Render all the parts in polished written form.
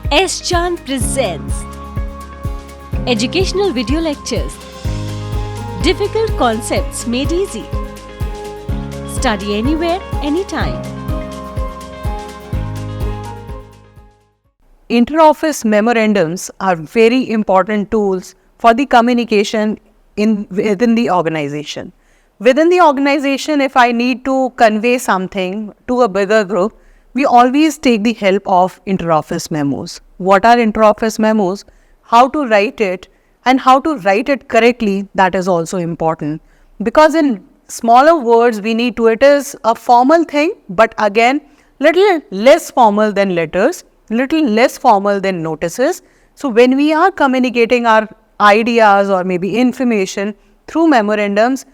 S. Chan presents Educational Video Lectures. Difficult concepts made easy. Study anywhere, anytime. Inter-office memorandums are very important tools for the communication within the organization. Within the organization, if I need to convey something to a bigger group, we always take the help of inter-office memos. What are inter-office memos? How to write it and how to write it correctly, that is also important. Because in smaller words, it is a formal thing, but again, little less formal than letters, little less formal than notices. So when we are communicating our ideas or maybe information through memorandums,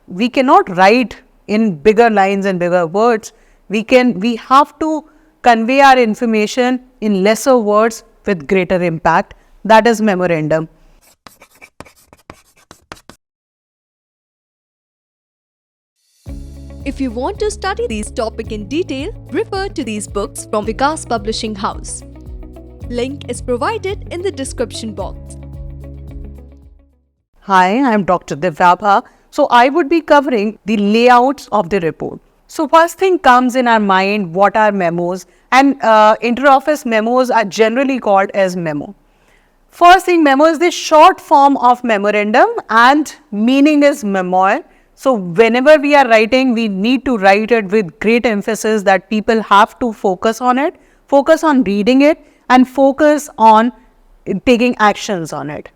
we cannot write in bigger lines and bigger words. We have to convey our information in lesser words with greater impact. That is memorandum. If you want to study these topics in detail, refer to these books from Vikas Publishing House. Link is provided in the description box. Hi, I am Dr. Divyabha. So I would be covering the layouts of the report. So first thing comes in our mind, what are memos? And inter-office memos are generally called as memo. First thing, memo is the short form of memorandum and meaning is memoir. So whenever we are writing, we need to write it with great emphasis that people have to focus on it, focus on reading it and focus on taking actions on it.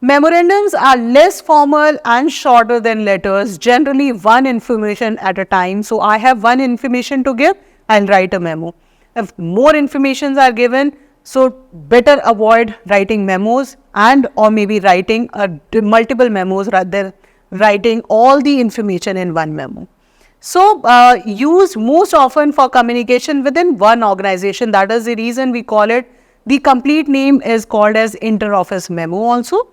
Memorandums are less formal and shorter than letters, generally one information at a time. So I have one information to give, I'll write a memo. If more informations are given, so better avoid writing memos and or maybe writing multiple memos rather than writing all the information in one memo. So used most often for communication within one organization. That is the reason we call it, the complete name is called as inter-office memo also.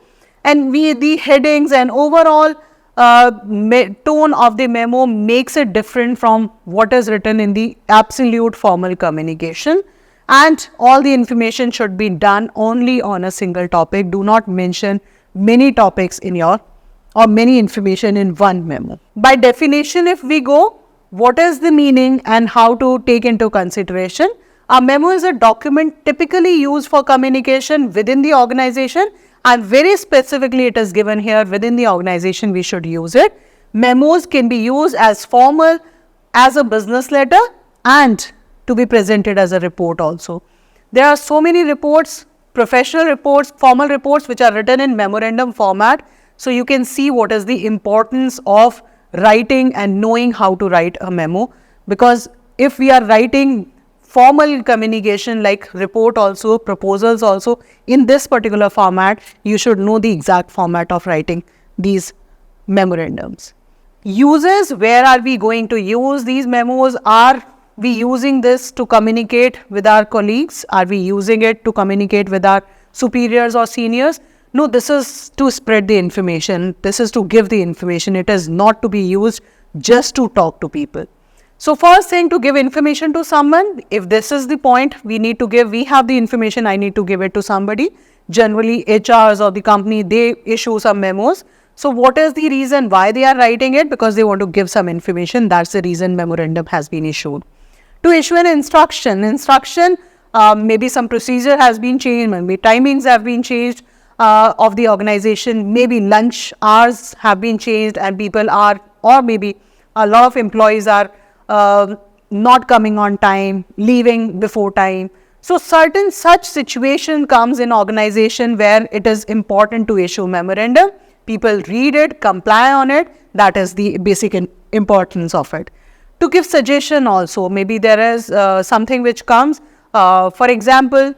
And the headings and overall tone of the memo makes it different from what is written in the absolute formal communication. And all the information should be done only on a single topic. Do not mention many topics in your or many information in one memo. By definition, if we go, what is the meaning and how to take into consideration? A memo is a document typically used for communication within the organization. And very specifically, it is given here within the organization, we should use it. Memos can be used as formal, as a business letter, and to be presented as a report also. There are so many reports, professional reports, formal reports, which are written in memorandum format. So you can see what is the importance of writing and knowing how to write a memo. Because if we are writing formal communication like report also, proposals also, in this particular format, you should know the exact format of writing these memorandums. Uses, where are we going to use these memos? Are we using this to communicate with our colleagues? Are we using it to communicate with our superiors or seniors? No, this is to spread the information. This is to give the information. It is not to be used just to talk to people. So first thing, to give information to someone, if this is the point we have the information, I need to give it to somebody. Generally, HRs or the company, they issue some memos. So what is the reason why they are writing it? Because they want to give some information. That's the reason memorandum has been issued. To issue an instruction, maybe some procedure has been changed, maybe timings have been changed of the organization, maybe lunch hours have been changed and people are, or maybe a lot of employees are not coming on time, leaving before time. So certain such situation comes in organization where it is important to issue memorandum. People read it, comply on it. That is the basic importance of it. To give suggestion also, maybe there is something which comes, for example,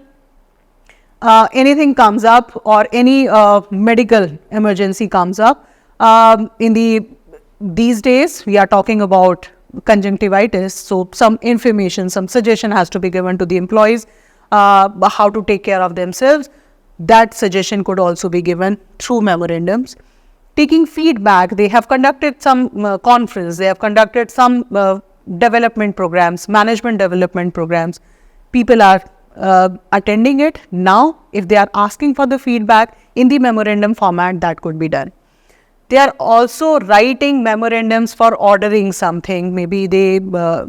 anything comes up or any medical emergency comes up. These days we are talking about conjunctivitis, so some information, some suggestion has to be given to the employees how to take care of themselves. That suggestion could also be given through memorandums. Taking feedback, they have conducted some conference, they have conducted some development programs, management development programs. People are attending it. Now, if they are asking for the feedback in the memorandum format, that could be done. They are also writing memorandums for ordering something. Maybe they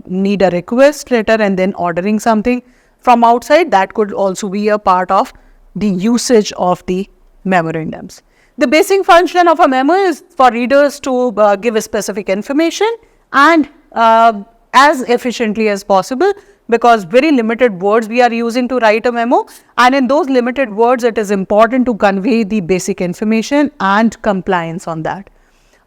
need a request letter and then ordering something from outside. That could also be a part of the usage of the memorandums. The basic function of a memo is for readers to give a specific information and as efficiently as possible, because very limited words we are using to write a memo, and in those limited words it is important to convey the basic information and compliance on that.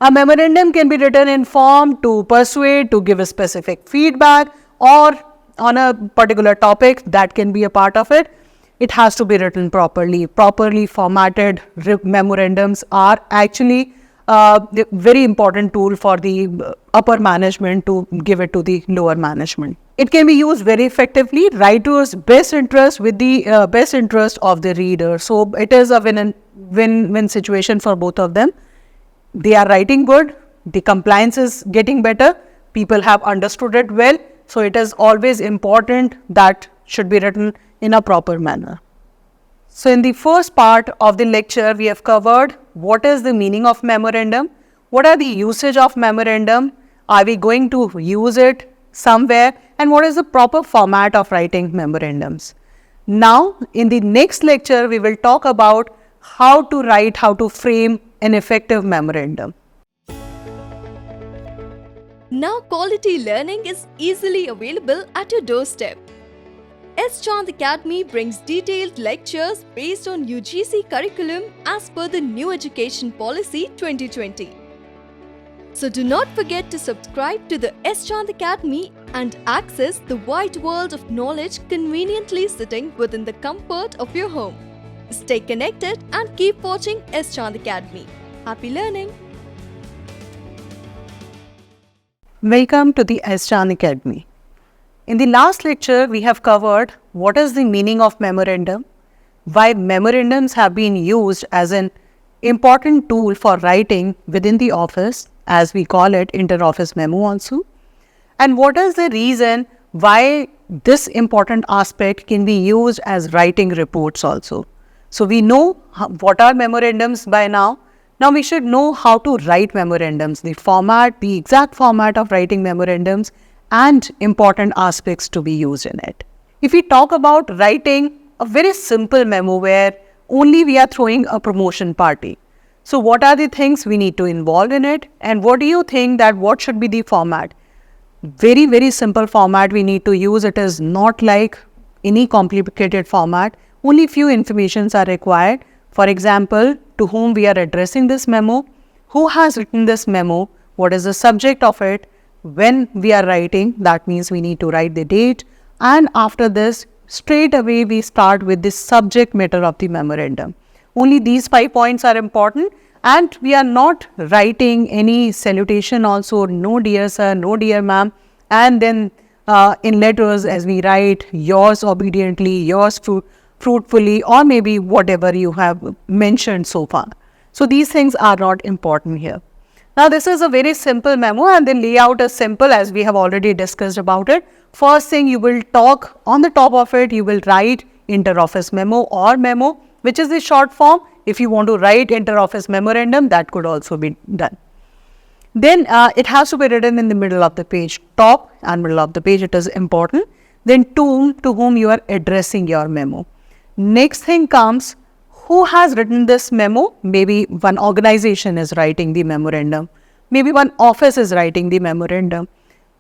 A memorandum can be written in form to persuade, to give a specific feedback, or on a particular topic that can be a part of it. It has to be written properly. Properly formatted memorandums are actually the very important tool for the upper management to give it to the lower management. It can be used very effectively, right towards best interest with the best interest of the reader. So it is a win-win situation for both of them. They are writing good, the compliance is getting better, people have understood it well. So it is always important that should be written in a proper manner. So in the first part of the lecture, we have covered what is the meaning of memorandum, what are the usage of memorandum, are we going to use it somewhere, and what is the proper format of writing memorandums. Now, in the next lecture, we will talk about how to write, how to frame an effective memorandum. Now quality learning is easily available at your doorstep. S. Chand Academy brings detailed lectures based on UGC curriculum as per the New Education Policy 2020. So do not forget to subscribe to the S. Chand Academy and access the wide world of knowledge conveniently sitting within the comfort of your home. Stay connected and keep watching S. Chand Academy. Happy learning! Welcome to the S. Chand Academy. In the last lecture, we have covered what is the meaning of memorandum, why memorandums have been used as an important tool for writing within the office, as we call it inter-office memo also, and what is the reason why this important aspect can be used as writing reports also. So we know what are memorandums by now. Now we should know how to write memorandums, the format, the exact format of writing memorandums, and important aspects to be used in it. If we talk about writing a very simple memo where only we are throwing a promotion party, so what are the things we need to involve in it, and what do you think that what should be the format? Very, very simple format we need to use. It is not like any complicated format. Only few informations are required. For example, to whom we are addressing this memo, who has written this memo, what is the subject of it, when we are writing, that means we need to write the date, and after this straight away we start with the subject matter of the memorandum. Only these 5 points are important, and we are not writing any salutation also, no dear sir, no dear ma'am, and then in letters as we write yours obediently, yours fruitfully, or maybe whatever you have mentioned so far. So these things are not important here. Now this is a very simple memo, and the layout is simple as we have already discussed about it. First thing, you will talk on the top of it, you will write inter-office memo or memo, which is the short form. If you want to write inter-office memorandum, that could also be done. Then it has to be written in the middle of the page, top and middle of the page, it is important. Then to whom you are addressing your memo. Next thing comes, who has written this memo? Maybe one organization is writing the memorandum. Maybe one office is writing the memorandum.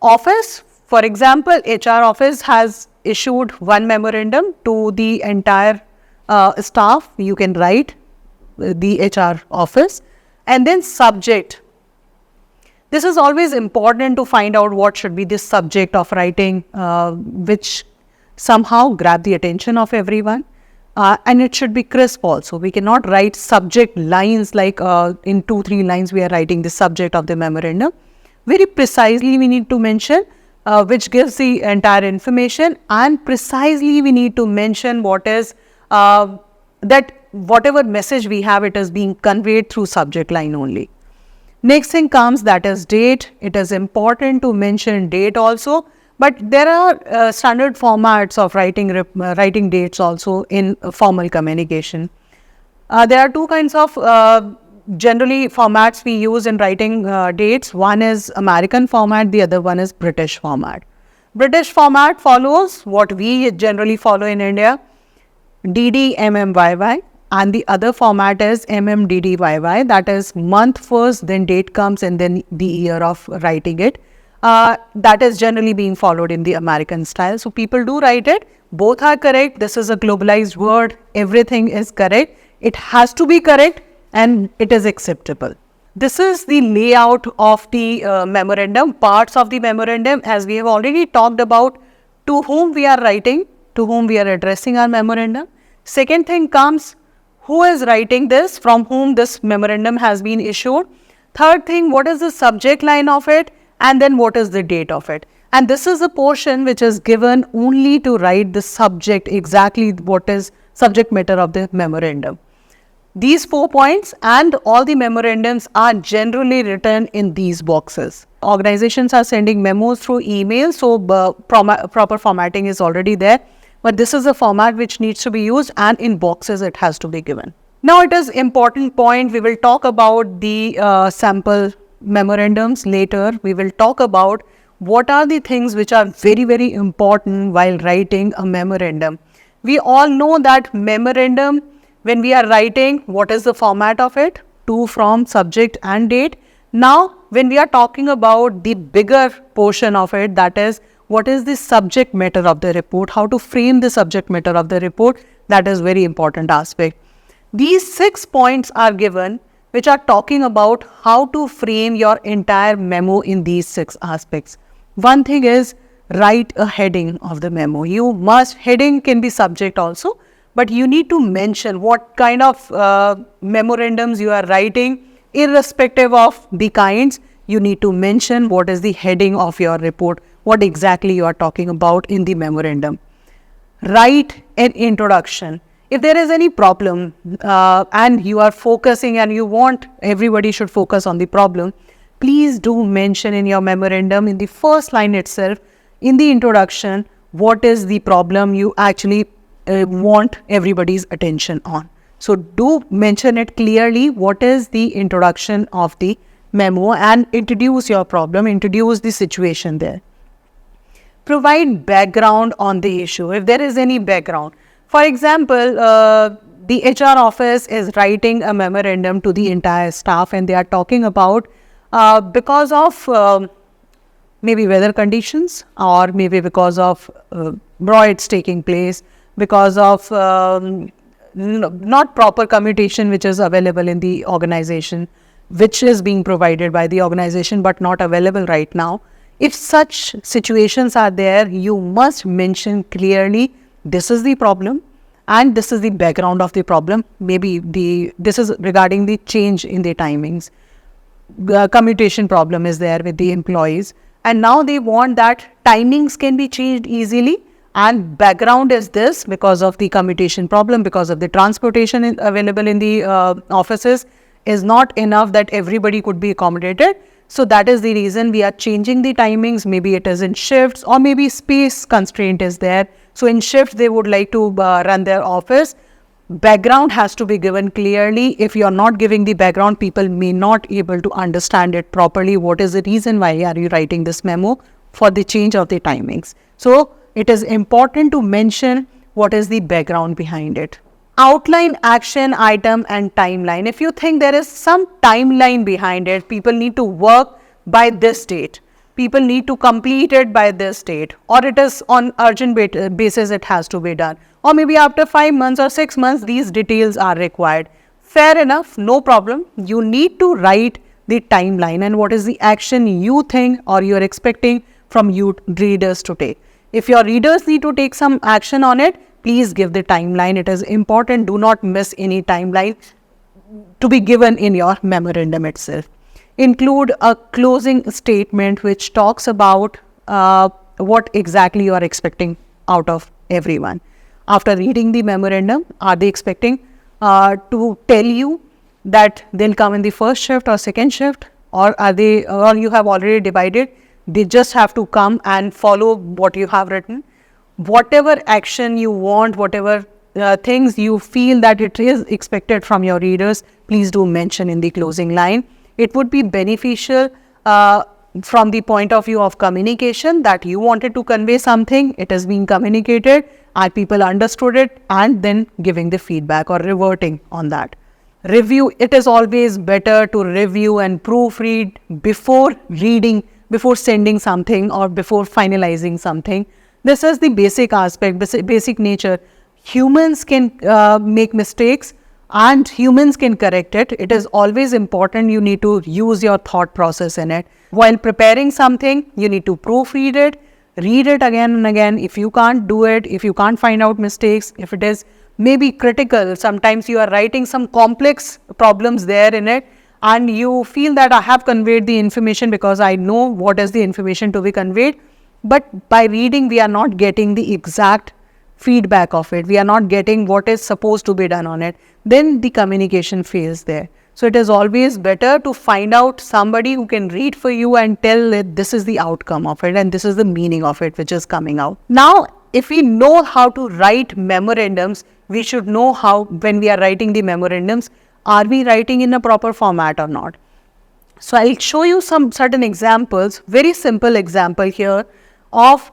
Office, for example, HR office has issued one memorandum to the entire staff. You can write the HR office. And then subject. This is always important to find out what should be the subject of writing, which somehow grab the attention of everyone. And it should be crisp also. We cannot write subject lines like in 2-3 lines we are writing the subject of the memorandum. Very precisely we need to mention which gives the entire information, and precisely we need to mention what is that whatever message we have, it is being conveyed through subject line only. Next thing comes, that is date. It is important to mention date also, But there are standard formats of writing dates also in formal communication. There are two kinds of generally formats we use in writing dates. One is American format, the other one is British format. British format follows what we generally follow in India, DDMMYY, and the other format is MMDDYY, that is month first, then date comes, and then the year of writing it. That is generally being followed in the American style. So people do write it. Both are correct. This is a globalized word. Everything is correct. It has to be correct and it is acceptable. This is the layout of the memorandum, parts of the memorandum, as we have already talked about to whom we are writing, to whom we are addressing our memorandum. Second thing comes, who is writing this, from whom this memorandum has been issued. Third thing, what is the subject line of it, and then what is the date of it. And this is a portion which is given only to write the subject, exactly what is subject matter of the memorandum. These 4 points and all the memorandums are generally written in these boxes. Organizations are sending memos through email, so proper formatting is already there. But this is a format which needs to be used, and in boxes it has to be given. Now it is important point. We will talk about the sample memorandums later. We will talk about what are the things which are very, very important while writing a memorandum. We all know that memorandum, when we are writing, what is the format of it? To, from, subject and date. Now, when we are talking about the bigger portion of it, that is, what is the subject matter of the report, how to frame the subject matter of the report, that is very important aspect. These 6 points are given which are talking about how to frame your entire memo in these 6 aspects. One thing is, write a heading of the memo. You must, heading can be subject also, but you need to mention what kind of memorandums you are writing, irrespective of the kinds. You need to mention what is the heading of your report, what exactly you are talking about in the memorandum. Write an introduction. If there is any problem and you are focusing and you want everybody should focus on the problem, please do mention in your memorandum in the first line itself, in the introduction, what is the problem you actually want everybody's attention on. So do mention it clearly, what is the introduction of the memo, and introduce your problem, introduce the situation there. Provide background on the issue, if there is any background. For example, the HR office is writing a memorandum to the entire staff and they are talking about because of maybe weather conditions, or maybe because of riots taking place, because of not proper commutation which is available in the organization, which is being provided by the organization but not available right now. If such situations are there, you must mention clearly, this is the problem and this is the background of the problem. Maybe this is regarding the change in the timings. Commutation problem is there with the employees, and now they want that timings can be changed easily, and background is this because of the commutation problem, because of the transportation available in the offices is not enough that everybody could be accommodated. So that is the reason we are changing the timings. Maybe it is in shifts, or maybe space constraint is there. So in shifts they would like to run their office. Background has to be given clearly. If you are not giving the background, people may not able to understand it properly. What is the reason why are you writing this memo for the change of the timings? So it is important to mention what is the background behind it. Outline, action item and timeline. If you think there is some timeline behind it, people need to work by this date, people need to complete it by this date, or it is on urgent basis it has to be done, or maybe after 5 months or 6 months these details are required. Fair enough, no problem. You need to write the timeline and what is the action you think or you are expecting from you readers to take. If your readers need to take some action on it, please give the timeline. It is important. Do not miss any timeline to be given in your memorandum itself. Include a closing statement which talks about what exactly you are expecting out of everyone. After reading the memorandum, are they expecting to tell you that they'll come in the first shift or second shift, or are they, or you have already divided They just have to come and follow what you have written. Whatever action you want, whatever things you feel that it is expected from your readers, please do mention in the closing line. It would be beneficial from the point of view of communication, that you wanted to convey something, it has been communicated and people understood it, and then giving the feedback or reverting on that. Review, it is always better to review and proofread before reading, before sending something or before finalizing something. This is the basic aspect, basic nature. Humans can make mistakes and humans can correct it. It is always important you need to use your thought process in it. While preparing something, you need to proofread it, read it again and again. If you can't do it, if you can't find out mistakes, if it is maybe critical, sometimes you are writing some complex problems there in it and you feel that I have conveyed the information because I know what is the information to be conveyed. But by reading, we are not getting the exact feedback of it. We are not getting what is supposed to be done on it. Then the communication fails there. So it is always better to find out somebody who can read for you and tell that this is the outcome of it and this is the meaning of it which is coming out. Now, if we know how to write memorandums, we should know how, when we are writing the memorandums, are we writing in a proper format or not? So I'll show you some certain examples, very simple example here of,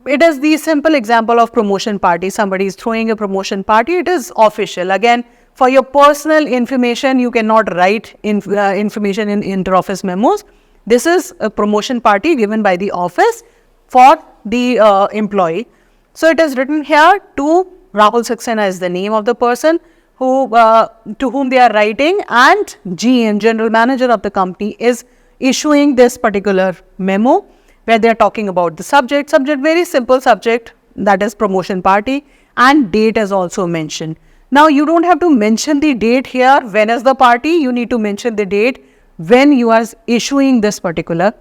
it is the simple example of promotion party. Somebody is throwing a promotion party. It is official. Again, for your personal information, you cannot write information in inter-office memos. This is a promotion party given by the office for the employee. So it is written here to Rahul Saxena is the name of the person who to whom they are writing, and GM, General Manager of the company, is issuing this particular memo where they are talking about the subject, very simple subject, that is promotion party, and date is also mentioned. Now you don't have to mention the date here, when is the party, you need to mention the date when you are issuing this particular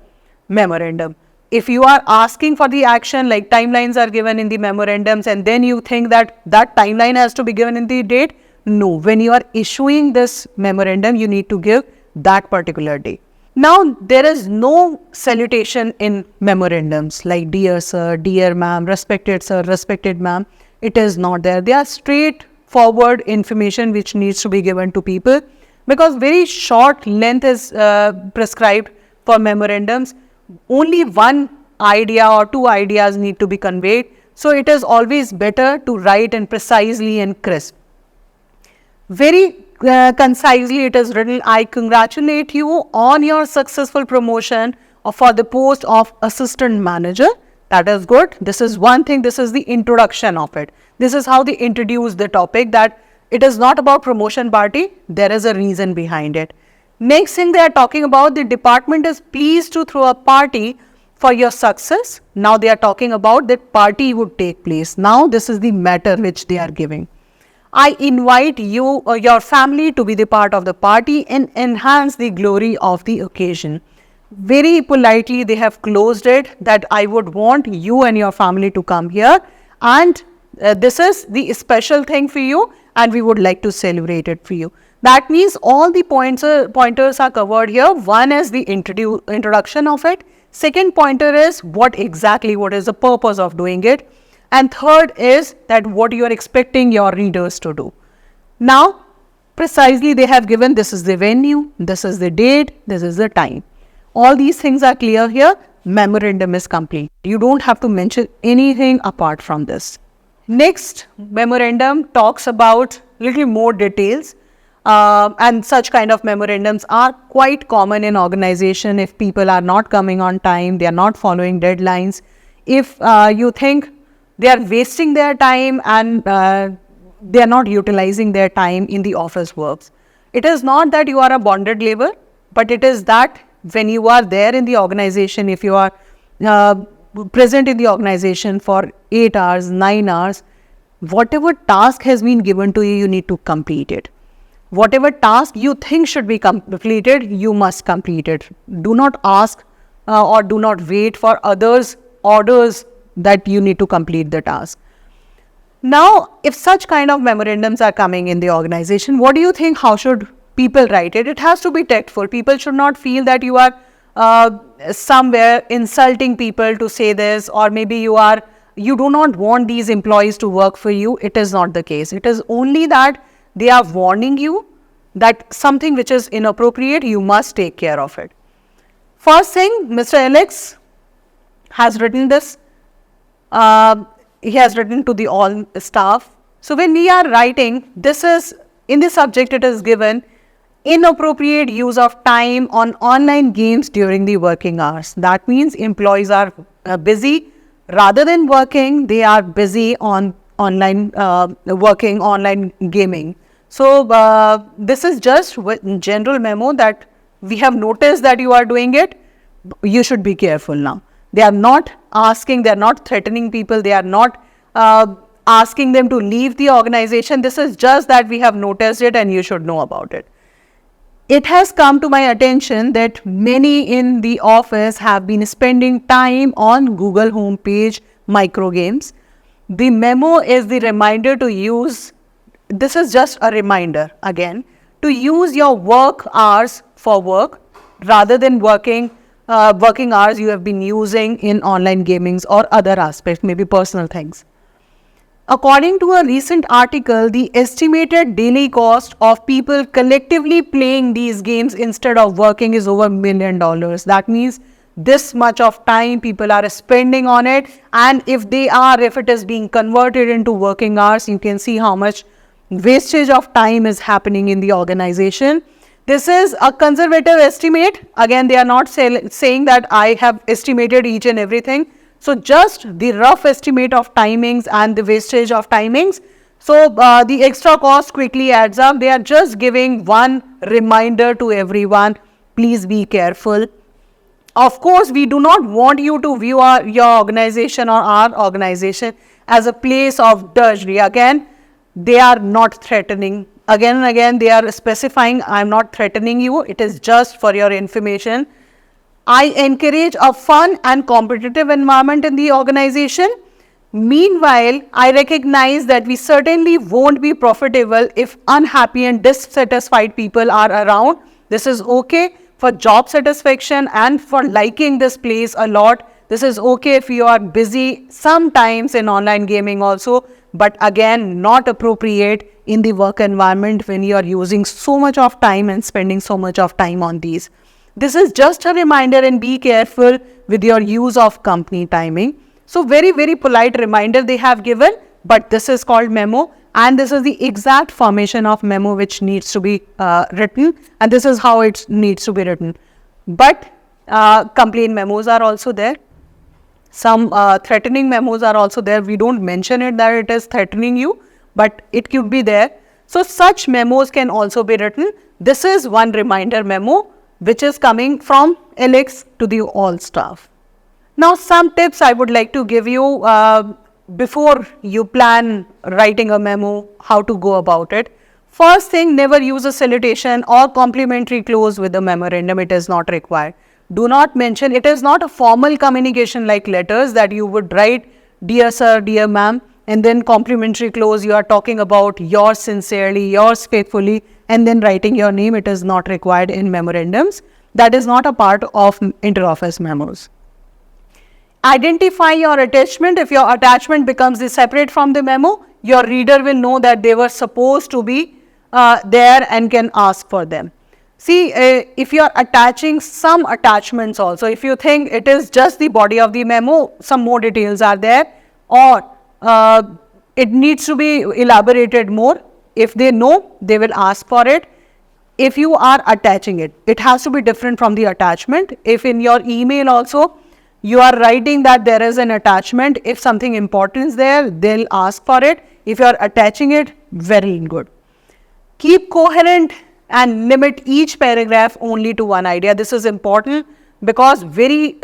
memorandum. If you are asking for the action, like timelines are given in the memorandums and then you think that that timeline has to be given in the date, no, when you are issuing this memorandum, you need to give that particular date. Now, there is no salutation in memorandums like dear sir, dear ma'am, respected sir, respected ma'am. It is not there. They are straightforward information which needs to be given to people, because very short length is prescribed for memorandums. Only one idea or two ideas need to be conveyed. So, it is always better to write and precisely and crisp. Very concisely it is written, I congratulate you on your successful promotion for the post of assistant manager. That is good. This is one thing. This is the introduction of it. This is how they introduce the topic, that it is not about promotion party. There is a reason behind it. Next thing they are talking about, the department is pleased to throw a party for your success. Now they are talking about that party would take place. Now this is the matter which they are giving. I invite you or your family to be the part of the party and enhance the glory of the occasion. Very politely they have closed it, that I would want you and your family to come here, and this is the special thing for you and we would like to celebrate it for you. That means all the pointers are covered here. One is the introduction of it. Second pointer is what is the purpose of doing it. And third is that what you are expecting your readers to do. Now, precisely they have given, this is the venue, this is the date, this is the time. All these things are clear here. Memorandum is complete. You don't have to mention anything apart from this. Next, memorandum talks about little more details. And such kind of memorandums are quite common in organization. If people are not coming on time, they are not following deadlines. If you think they are wasting their time and they are not utilizing their time in the office works. It is not that you are a bonded labor, but it is that when you are there in the organization, if you are present in the organization for 8 hours, 9 hours, whatever task has been given to you, you need to complete it. Whatever task you think should be completed, you must complete it. Do not ask or do not wait for others' orders that you need to complete the task. Now, if such kind of memorandums are coming in the organization, what do you think, how should people write it? It has to be tactful. People should not feel that you are somewhere insulting people to say this, or maybe you do not want these employees to work for you. It is not the case. It is only that they are warning you that something which is inappropriate, you must take care of it. First thing, Mr. Alex has written this. He has written to the all staff. So when we are writing, this is, in the subject it is given, inappropriate use of time on online games during the working hours. That means employees are busy. Rather than working, they are busy on online working, online gaming. So this is just general memo that we have noticed that you are doing it. You should be careful now. They are not asking, they are not threatening people, they are not asking them to leave the organization. This is just that we have noticed it and you should know about it. It has come to my attention that many in the office have been spending time on Google homepage micro games. The memo is the reminder to use, this is just a reminder again, to use your work hours for work rather than working hours you have been using in online gamings or other aspects, maybe personal things. According to a recent article, the estimated daily cost of people collectively playing these games instead of working is over $1 million. That means this much of time people are spending on it, and if it is being converted into working hours, you can see how much wastage of time is happening in the organization. This is a conservative estimate. Again, they are not saying that I have estimated each and everything. So just the rough estimate of timings and the wastage of timings. So the extra cost quickly adds up. They are just giving one reminder to everyone. Please be careful. Of course, we do not want you to view your organization or our organization as a place of drudgery. Again, they are not threatening. Again and again, they are specifying, I am not threatening you. It is just for your information. I encourage a fun and competitive environment in the organization. Meanwhile, I recognize that we certainly won't be profitable if unhappy and dissatisfied people are around. This is okay for job satisfaction and for liking this place a lot. This is okay if you are busy sometimes in online gaming also, but again, not appropriate in the work environment when you are using so much of time and spending so much of time on these. This is just a reminder, and be careful with your use of company timing. So very, very polite reminder they have given, but this is called memo, and this is the exact formation of memo which needs to be written, and this is how it needs to be written. But complaint memos are also there. Some threatening memos are also there. We don't mention it that it is threatening you, but it could be there. So such memos can also be written. This is one reminder memo which is coming from Alex to the all staff. Now some tips I would like to give you before you plan writing a memo, how to go about it. First thing, never use a salutation or complimentary close with the memorandum. It is not required. Do not mention, it is not a formal communication like letters that you would write, dear sir, dear ma'am, and then complimentary close, you are talking about yours sincerely, yours faithfully, and then writing your name. It is not required in memorandums. That is not a part of inter-office memos. Identify your attachment. If your attachment becomes separate from the memo, your reader will know that they were supposed to be there and can ask for them. See, if you are attaching some attachments also, if you think it is just the body of the memo, some more details are there, or it needs to be elaborated more. If they know, they will ask for it. If you are attaching it, it has to be different from the attachment. If in your email also, you are writing that there is an attachment, if something important is there, they'll ask for it. If you are attaching it, very good. Keep coherent and limit each paragraph only to one idea. This is important because very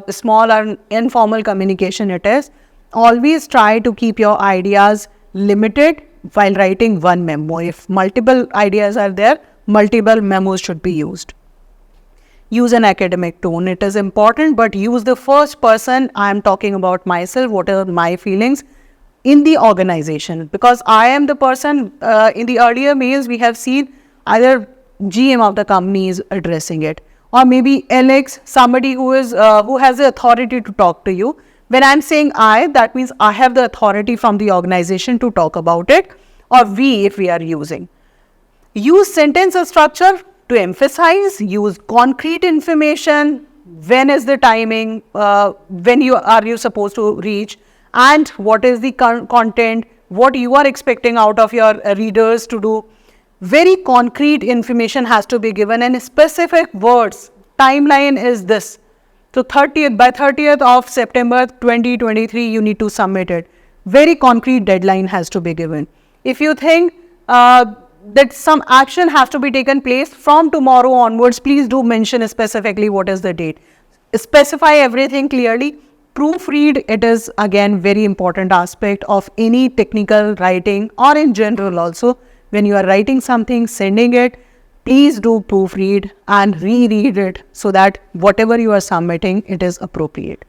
small and informal communication it is. Always try to keep your ideas limited while writing one memo. If multiple ideas are there, multiple memos should be used. Use an academic tone. It is important, but use the first person. I am talking about myself, what are my feelings in the organization, because I am the person, in the earlier mails we have seen either GM of the company is addressing it, or maybe Alex, somebody who has the authority to talk to you. When I'm saying I, that means I have the authority from the organization to talk about it, or we if we are using. Use sentence structure to emphasize, use concrete information, when is the timing, when are you supposed to reach, and what is the content, what you are expecting out of your readers to do. Very concrete information has to be given and specific words. Timeline is this. So by 30th of September 2023, you need to submit it. Very concrete deadline has to be given. If you think that some action has to be taken place from tomorrow onwards, please do mention specifically what is the date. Specify everything clearly. Proofread, it is again very important aspect of any technical writing or in general also. When you are writing something, sending it, please do proofread and reread it so that whatever you are submitting, it is appropriate.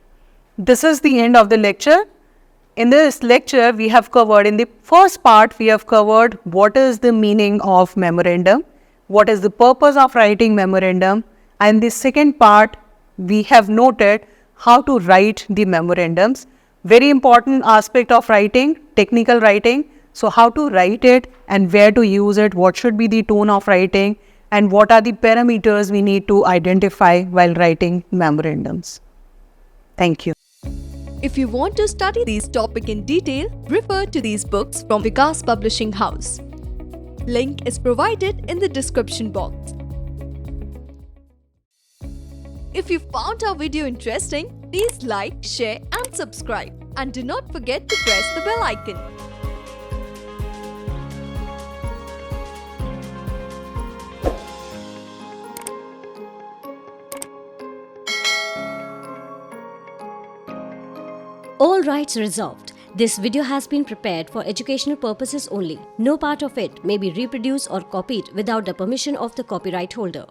This is the end of the lecture. In this lecture, we have covered, in the first part, we have covered what is the meaning of memorandum, what is the purpose of writing memorandum, and the second part, we have noted how to write the memorandums. Very important aspect of writing, technical writing. So how to write it and where to use it, what should be the tone of writing, and what are the parameters we need to identify while writing memorandums. Thank you. If you want to study these topics in detail, refer to these books from Vikas Publishing House. Link is provided in the description box. If you found our video interesting, please like, share and subscribe. And do not forget to press the bell icon. All rights reserved. This video has been prepared for educational purposes only. No part of it may be reproduced or copied without the permission of the copyright holder.